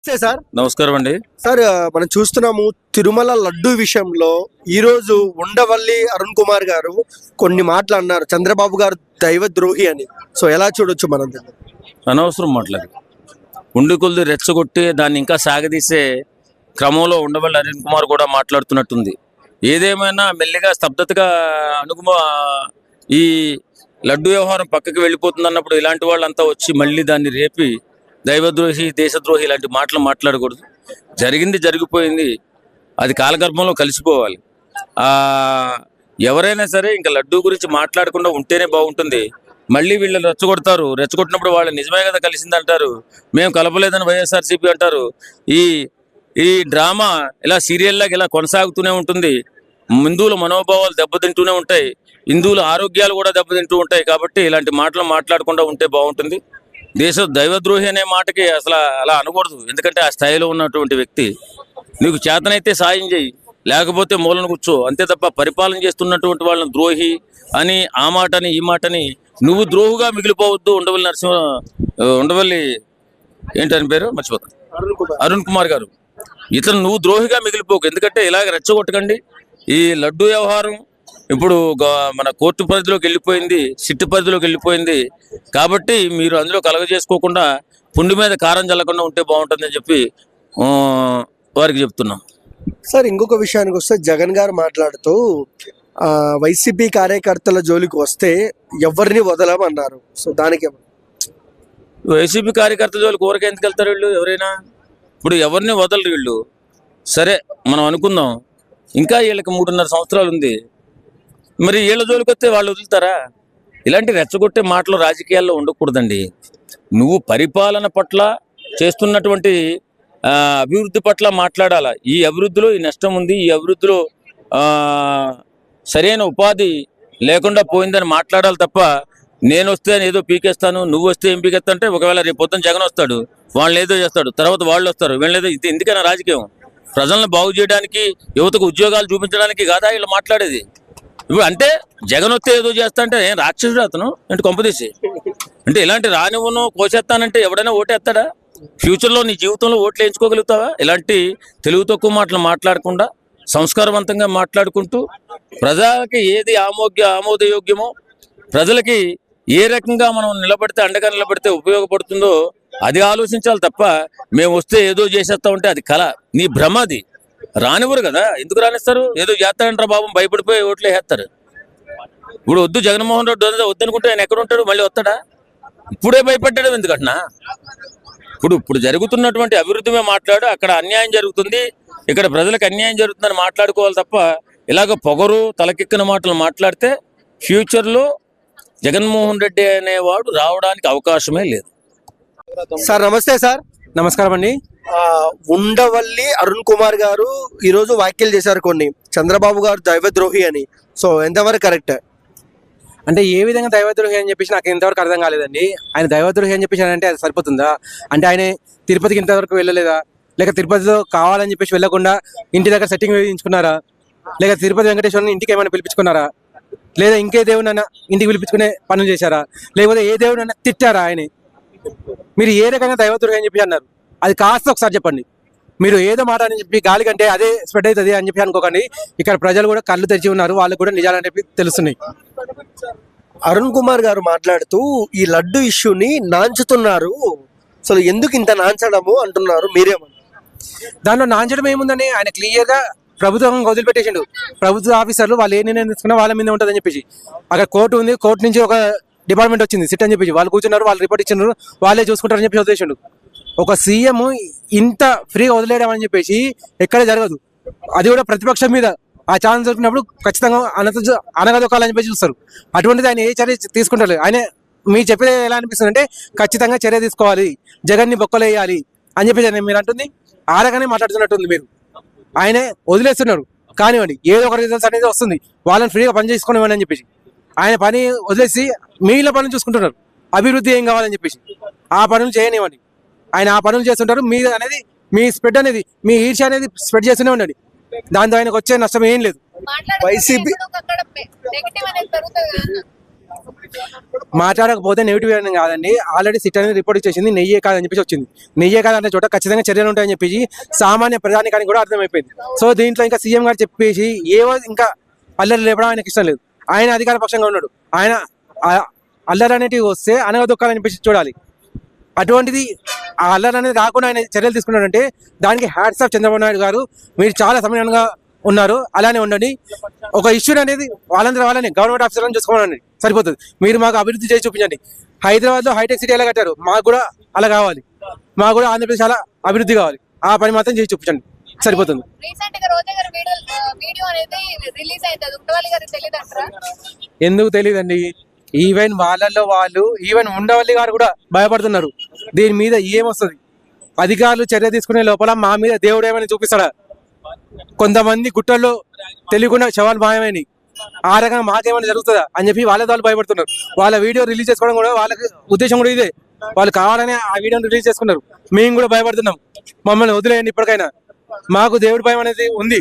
Sir నమస్కారం అండి. Sir మనం చూస్తున్నాము తిరుమల లడ్డు విషయంలో ఈ రోజు ఉండవల్లి అరుణ్ కుమార్ గారు కొన్ని మాటలు అన్నారు, చంద్రబాబు గారు దైవ ద్రోహి అని. సో ఎలా చూడొచ్చు మనం దీన్ని? అనవసరం మాట్లాడి ఉండి కొద్ది రెచ్చగొట్టి దాన్ని ఇంకా సాగదీసే క్రమంలో ఉండవల్లి అరుణ్ కుమార్ కూడా మాట్లాడుతున్నట్టుంది. ఏదేమైనా మెల్లిగా స్తబ్దతగా ఈ లడ్డు వ్యవహారం పక్కకి వెళ్ళిపోతుంది అన్నప్పుడు ఇలాంటి వాళ్ళంతా వచ్చి మళ్ళీ దాన్ని రేపి దైవద్రోహి దేశద్రోహి ఇలాంటి మాటలు మాట్లాడకూడదు. జరిగింది జరిగిపోయింది, అది కాలగర్భంలో కలిసిపోవాలి. ఎవరైనా సరే ఇంకా లడ్డు గురించి మాట్లాడకుండా ఉంటేనే బాగుంటుంది. మళ్ళీ వీళ్ళు రెచ్చగొడతారు, రెచ్చగొట్టినప్పుడు వాళ్ళు నిజమే కదా కలిసింది అంటారు, మేము కలపలేదని వైఎస్ఆర్సీపీ అంటారు. ఈ డ్రామా ఇలా సీరియల్లాగా ఇలా కొనసాగుతూనే ఉంటుంది. హిందువుల మనోభావాలు దెబ్బతింటూనే ఉంటాయి, హిందువుల ఆరోగ్యాలు కూడా దెబ్బతింటూ ఉంటాయి. కాబట్టి ఇలాంటి మాటలు మాట్లాడకుండా ఉంటే బాగుంటుంది. దేశ దైవద్రోహి అనే మాటకి అసలు అలా అనకూడదు. ఎందుకంటే ఆ స్థాయిలో ఉన్నటువంటి వ్యక్తి, నీకు చేతనైతే సాయం చేయి, లేకపోతే మూలను కూర్చో, అంతే తప్ప పరిపాలన చేస్తున్నటువంటి వాళ్ళని ద్రోహి అని ఆ మాటని ఈ మాటని నువ్వు ద్రోహుగా మిగిలిపోవద్దు. ఉండవల్లి ఏంటని పేరు మర్చిపోతాను, అరుణ్ కుమార్ గారు, ఇతను నువ్వు ద్రోహిగా మిగిలిపోకు. ఎందుకంటే ఇలాగ రెచ్చగొట్టకండి. ఈ లడ్డు వ్యవహారం ఇప్పుడు మన కోర్టు పరిధిలోకి వెళ్ళిపోయింది, సిట్టు పరిధిలోకి వెళ్ళిపోయింది. కాబట్టి మీరు అందులో కలగజేసుకోకుండా పుండి మీద కారం చల్లకుండా ఉంటే బాగుంటుందని చెప్పి వారికి చెప్తున్నాం. సార్ ఇంకొక విషయానికి వస్తే జగన్ గారు మాట్లాడుతూ వైసీపీ కార్యకర్తల జోలికి వస్తే ఎవరిని వదలమన్నారు. సో దానికి వైసీపీ కార్యకర్తల జోలికి ఊరికే ఎందుకు వెళ్తారు వీళ్ళు? ఎవరైనా ఇప్పుడు ఎవరిని వదలరు వీళ్ళు. సరే మనం అనుకుందాం, ఇంకా వీళ్ళకి 3.5 సంవత్సరాలు ఉంది, మరి వీళ్ళ జోలికి వస్తే వాళ్ళు వదులుతారా? ఇలాంటి రెచ్చగొట్టే మాటలు రాజకీయాల్లో ఉండకూడదండి. నువ్వు పరిపాలన పట్ల చేస్తున్నటువంటి అభివృద్ధి పట్ల మాట్లాడాలా. ఈ అభివృద్ధిలో ఈ నష్టం ఉంది, ఈ అభివృద్ధిలో సరైన ఉపాధి లేకుండా పోయిందని మాట్లాడాలి తప్ప నేను వస్తే ఏదో పీకేస్తాను, నువ్వు వస్తే ఏం పీకేస్తా అంటే, ఒకవేళ రేపు పొద్దున జగన్ వస్తాడు, వాళ్ళని ఏదో చేస్తాడు, తర్వాత వాళ్ళు వస్తారు, వీళ్ళేదో. ఇది ఎందుకైనా రాజకీయం ప్రజలను బాగు చేయడానికి, యువతకు ఉద్యోగాలు చూపించడానికి కాదా వీళ్ళు మాట్లాడేది? ఇప్పుడు అంటే జగన్ వస్తే ఏదో చేస్తా అంటే ఏం రాక్షసుడు అతను అంటే కొంపదీసి? అంటే ఇలాంటి రానివ్వను కోసేస్తానంటే ఎవడైనా ఓటేస్తాడా? ఫ్యూచర్లో నీ జీవితంలో ఓట్లు వేయించుకోగలుగుతావా? ఇలాంటి తెలుగు తక్కువ మాటలు మాట్లాడకుండా సంస్కారవంతంగా మాట్లాడుకుంటూ ప్రజలకి ఏది ఆమోదయోగ్యమో, ప్రజలకి ఏ రకంగా మనం అండగా నిలబడితే ఉపయోగపడుతుందో అది ఆలోచించాలి తప్ప మేము వస్తే ఏదో చేసేస్తా ఉంటే అది కళ, నీ భ్రమ. అది రానివ్వరు కదా, ఎందుకు రానిస్తారు? ఏదో చేస్తాడంటారా బాబు, భయపడిపోయి ఓట్లు వేస్తారు. ఇప్పుడు వద్దు జగన్మోహన్ రెడ్డి వద్దనుకుంటే ఆయన ఎక్కడ ఉంటాడు? మళ్ళీ వస్తాడా? ఇప్పుడే భయపడ్డాడు ఎందుకంటున్నా? ఇప్పుడు జరుగుతున్నటువంటి అభివృద్ధిమే మాట్లాడు, అక్కడ అన్యాయం జరుగుతుంది, ఇక్కడ ప్రజలకు అన్యాయం జరుగుతుందని మాట్లాడుకోవాలి తప్ప ఇలాగ పొగరు తలకెక్కిన మాటలు మాట్లాడితే ఫ్యూచర్లో జగన్మోహన్ రెడ్డి అనేవాడు రావడానికి అవకాశమే లేదు. సార్ నమస్తే. సార్ నమస్కారం అండి. ఉండవల్లి అరుణ్ కుమార్ గారు ఈరోజు వ్యాఖ్యలు చేశారు కొన్ని, చంద్రబాబు గారు దైవద్రోహి అని. సో ఎంతవరకు కరెక్ట్? అంటే ఏ విధంగా దైవద్రోహి అని చెప్పేసి నాకు ఎంతవరకు అర్థం కాలేదండి. ఆయన దైవద్రోహి అని చెప్పేసి అంటే అది సరిపోతుందా? అంటే ఆయన తిరుపతికి ఇంతవరకు వెళ్ళలేదా? లేక తిరుపతిలో కావాలని చెప్పేసి వెళ్ళకుండా ఇంటి దగ్గర సెట్టింగ్ వేయించుకున్నారా? లేక తిరుపతి వెంకటేశ్వరుని ఇంటికి ఏమైనా పిలిపించుకున్నారా? లేదా ఇంకే దేవుడైనా ఇంటికి పిలిపించుకునే పనులు చేశారా? లేకపోతే ఏ దేవుడైనా తిట్టారా? ఆయన మీరు ఏ రకంగా దైవద్రోహి అని చెప్పి అన్నారు, అది కాస్త ఒకసారి చెప్పండి. మీరు ఏదో మాట అని చెప్పి గాలి కంటే అదే స్ప్రెడ్ అవుతుంది అని చెప్పి అనుకోకండి. ఇక్కడ ప్రజలు కూడా కళ్ళు తెరిచి ఉన్నారు, వాళ్ళకు కూడా నిజాలని చెప్పి తెలుస్తున్నాయి. అరుణ్ కుమార్ గారు మాట్లాడుతూ ఈ లడ్డు ఇష్యూని నాంచుతున్నారు, సో ఎందుకు ఇంత నాంచడము అంటున్నారు, మీరేమన్నారు? దాంట్లో నాంచడం ఏముందని ఆయన క్లియర్ గా ప్రభుత్వం వదిలిపెట్టేసిండు. ప్రభుత్వ ఆఫీసర్లు వాళ్ళు ఏ నిర్ణయం తీసుకున్నా వాళ్ళ మీద ఉంటుందని చెప్పేసి, అక్కడ కోర్టు ఉంది, కోర్టు నుంచి ఒక డిపార్ట్మెంట్ వచ్చింది సిట్ అని చెప్పేసి, వాళ్ళు కూర్చున్నారు, వాళ్ళు రిపోర్ట్ ఇచ్చినారు, వాళ్ళే చూసుకుంటారని చెప్పి వదిలేసిండు. ఒక సీఎం ఇంత ఫ్రీగా వదిలేయడం అని చెప్పేసి ఎక్కడ జరగదు. అది కూడా ప్రతిపక్షం మీద ఆ ఛాన్స్ దొరికినప్పుడు ఖచ్చితంగా అనగదొక్కాలని చెప్పి చూస్తారు. అటువంటిది ఆయన ఏ చర్య తీసుకుంటారు. ఆయన మీరు చెప్పేది ఎలా అనిపిస్తుంది అంటే ఖచ్చితంగా చర్య తీసుకోవాలి, జగన్ని బొక్కలేయాలి అని చెప్పేసి మీరు అంటుంది ఆ రకంగానే మాట్లాడుతున్నట్టుంది. మీరు ఆయనే వదిలేస్తున్నారు కానివ్వండి, ఏదో ఒక రిజల్ట్స్ అనేది వస్తుంది, వాళ్ళని ఫ్రీగా పని చేసుకోనివ్వండి అని చెప్పేసి ఆయన పని వదిలేసి మిగిలిన పనులు చూసుకుంటున్నారు. అభివృద్ధి ఏం కావాలని చెప్పేసి ఆ పనులు చేయనివ్వండి. ఆయన ఆ పనులు చేస్తుంటారు, మీరు అనేది మీ స్ప్రెడ్ అనేది, మీ ఈర్ష అనేది స్ప్రెడ్ చేస్తూనే ఉండండి. దాంతో ఆయనకు వచ్చే నష్టం ఏం లేదు. వైసీపీ మాట్లాడకపోతే నెగిటివ్ అని కాదండి, ఆల్రెడీ సిట్ అనేది రిపోర్ట్ ఇచ్చేసింది, నెయ్యే కాదని చెప్పేసి వచ్చింది. నెయ్యే కాదనే చోట ఖచ్చితంగా చర్యలు ఉంటాయని చెప్పేసి సామాన్య ప్రజానికానికి కూడా అర్థమైపోయింది. సో దీంట్లో ఇంకా సీఎం గారు చెప్పేసి ఏవో ఇంకా అల్లరి లేపడం ఆయనకి ఇష్టం లేదు. ఆయన అధికార పక్షంగా ఉన్నాడు. ఆయన అల్లరి అనేటివి వస్తే అనగదొక్కాలని చెప్పేసి చూడాలి. అటువంటిది ఆ అల్లరి అనేది రాకుండా ఆయన చర్యలు తీసుకున్నాడంటే దానికి హ్యాట్స్ ఆఫ్ చంద్రబాబు నాయుడు గారు. మీరు చాలా సమయంగా ఉన్నారు, అలానే ఉండండి. ఒక ఇష్యూ అనేది వాళ్ళని గవర్నమెంట్ ఆఫీసర్లను చూసుకోవాలండి, సరిపోతుంది. మీరు మాకు అభివృద్ధి చేసి చూపించండి. హైదరాబాద్ లో హైటెక్ సిటీ ఎలా కట్టారు, మాకు కూడా అలా కావాలి. మాకు కూడా ఆంధ్రప్రదేశ్ చాలా అభివృద్ధి కావాలి. ఆ పని మాత్రం చేసి చూపించండి, సరిపోతుంది. రీసెంట్ గా రోజా గారి వీడియో అనేది రిలీజ్ అయింది, అది ఉండవల్లి గారికి తెలియదు అంటారా? ఎందుకు తెలియదండి, ఈవెన్ వాళ్ళల్లో వాళ్ళు, ఈవెన్ ఉండవల్లి గారు కూడా భయపడుతున్నారు. దీని మీద ఏమొస్తుంది, అధికారులు చర్య తీసుకునే లోపల మా మీద దేవుడు ఏమైనా చూపిస్తాడా? కొంతమంది గుట్టల్లో తెలియకుండా శవాలు మాయమైనవి, ఆ రకంగా మాకేమైనా జరుగుతుందా అని చెప్పి వాళ్ళ వాళ్ళు భయపడుతున్నారు. వాళ్ళ వీడియో రిలీజ్ చేసుకోవడం కూడా వాళ్ళకి ఉద్దేశం కూడా ఇదే, వాళ్ళు కావాలని ఆ వీడియోని రిలీజ్ చేసుకున్నారు. మేము కూడా భయపడుతున్నాం, మమ్మల్ని వదిలేయండి ఇప్పటికైనా. మాకు దేవుడి భయం అనేది ఉంది.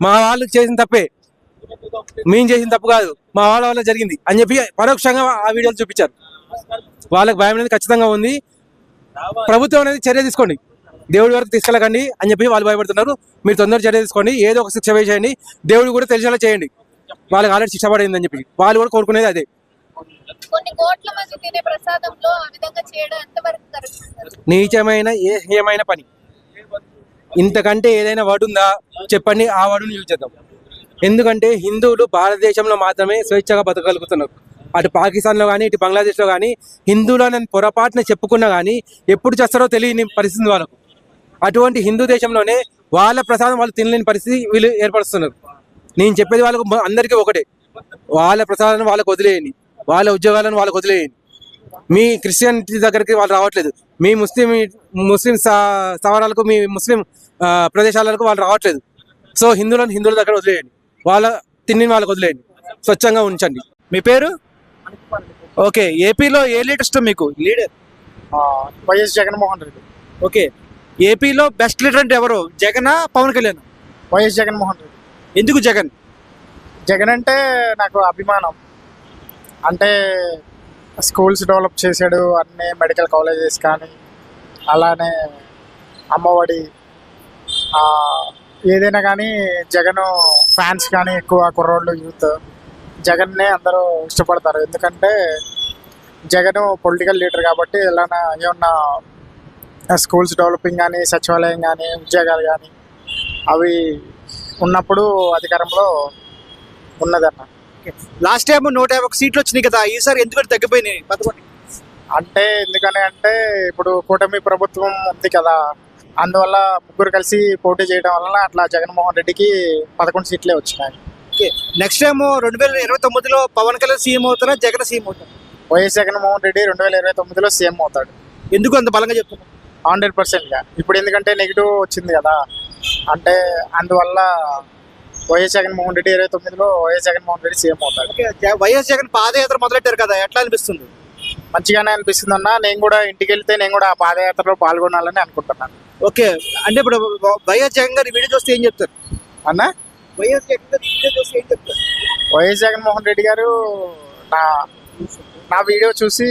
మా వాళ్ళు చేసిన తప్పే, మేము చేసిన తప్పు కాదు, మా వాళ్ళ వల్ల జరిగింది అని చెప్పి పరోక్షంగా ఆ వీడియోలు చూపించారు. వాళ్ళకి భయం అనేది ఖచ్చితంగా ఉంది. ప్రభుత్వం అనేది చర్య తీసుకోండి, దేవుడి వరకు తీసుకెళ్ళకండి అని చెప్పి వాళ్ళు భయపడుతున్నారు. మీరు తొందరగా చర్య తీసుకోండి, ఏదో ఒక శిక్ష వేసేయండి, దేవుడు కూడా తెలిసేలా చేయండి. వాళ్ళకి ఆల్రెడీ శిక్ష పడిందని చెప్పి వాళ్ళు కూడా కోరుకునేది అదే. కొన్ని కోట్ల మంది తినే ప్రసాదంలో ఆ విధంగా చేయడం ఎంతవరకు కరెక్ట్? నీచమైన ఏమైన పని, ఇంతకంటే ఏదైనా వర్డ్ ఉందా చెప్పండి, ఆ వర్డ్ని యూజ్ చేద్దాం. ఎందుకంటే హిందువులు భారతదేశంలో మాత్రమే స్వేచ్ఛగా బతకగలుగుతున్నారు. అటు పాకిస్తాన్లో కానీ ఇటు బంగ్లాదేశ్లో కానీ హిందువులను పొరపాటున చెప్పుకున్నా కానీ ఎప్పుడు చేస్తారో తెలియని పరిస్థితి వాళ్ళకు. అటువంటి హిందూ దేశంలోనే వాళ్ళ ప్రసాదం వాళ్ళు తినలేని పరిస్థితి వీళ్ళు ఏర్పరుస్తున్నారు. నేను చెప్పేది వాళ్ళకు అందరికీ ఒకటే, వాళ్ళ ప్రసాదాలను వాళ్ళకు వదిలేయండి, వాళ్ళ ఉద్యోగాలను వాళ్ళకు వదిలేయండి. మీ క్రిస్టియనిటీ దగ్గరికి వాళ్ళు రావట్లేదు, మీ ముస్లిం స్థావరాలకు, మీ ముస్లిం ప్రదేశాలకు వాళ్ళు రావట్లేదు. సో హిందువుల దగ్గర వదిలేయండి, వాళ్ళ తిండిని వాళ్ళకు వదిలేయండి, స్వచ్ఛంగా ఉంచండి. మీ పేరు? ఓకే, ఏపీలో ఏ లీడర్ ఇష్టం మీకు? Leader YS Jaganmohan Reddy. Okay, ఏపీలో బెస్ట్ లీడర్ అంటే ఎవరు, జగన్ పవన్ కళ్యాణ్? వైఎస్ జగన్మోహన్ రెడ్డి. ఎందుకు జగన్? జగన్ అంటే నాకు అభిమానం. అంటే స్కూల్స్ డెవలప్ చేశాడు, అన్ని మెడికల్ కాలేజెస్ కానీ, అలానే అమ్మఒడి, ఏదైనా కానీ జగన్ ఫ్యాన్స్ కానీ ఎక్కువ, కుర్రోళ్ళు యూత్ జగన్నే అందరూ ఇష్టపడతారు. ఎందుకంటే జగన్ పొలిటికల్ లీడర్ కాబట్టి ఎలానా ఏమన్నా స్కూల్స్ డెవలపింగ్ కానీ, సచివాలయం కానీ, ఉద్యోగాలు కానీ అవి ఉన్నప్పుడు అధికారంలో ఉన్నదన్న. లాస్ట్ టైం 151 సీట్లు వచ్చినాయి కదా, ఈసారి ఎందుకంటే తగ్గిపోయినాయి 11? అంటే ఎందుకని అంటే ఇప్పుడు కూటమి ప్రభుత్వం ఉంది కదా, అందువల్ల ముగ్గురు కలిసి పోటీ చేయడం వలన అట్లా జగన్మోహన్ రెడ్డికి 11 సీట్లే వచ్చినాయి. ఓకే, నెక్స్ట్ టైం 2029లో పవన్ కళ్యాణ్ సీఎం అవుతారా, జగన్ సీఎం అవుతారా? వైఎస్ జగన్మోహన్ రెడ్డి 2029లో సీఎం అవుతాడు. ఎందుకు అంత బలంగా చెప్తున్నారు? 100%గా. ఇప్పుడు ఎందుకంటే నెగిటివ్ వచ్చింది కదా, అంటే అందువల్ల వైఎస్ జగన్మోహన్ రెడ్డి 29లో వైఎస్ జగన్మోహన్ రెడ్డి సీఎం అవుతాడు. ఓకే, వైఎస్ జగన్ పాదయాత్ర మొదలెట్టారు కదా, ఎట్లా అనిపిస్తుంది? మంచిగానే అనిపిస్తుంది అన్న. నేను కూడా ఇంటికి వెళ్తే నేను కూడా ఆ పాదయాత్రలో పాల్గొనాలని అనుకుంటున్నాను. ఓకే, అంటే ఇప్పుడు వైఎస్ జగన్ గారి వీడియో చూస్తే ఏం చెప్తారు అన్న? వైఎస్ జగన్ గారి వీడియో చూస్తే ఏం చెప్తారు? వైఎస్ జగన్మోహన్ రెడ్డి గారు నా వీడియో చూసి,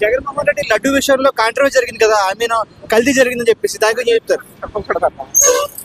జగన్మోహన్ రెడ్డి లడ్డు విషయంలో కాంట్రవర్సీ జరిగింది కదా, ఐ మీన్ కల్తీ జరిగిందని చెప్పేసి దాని గురించి చెప్తారు.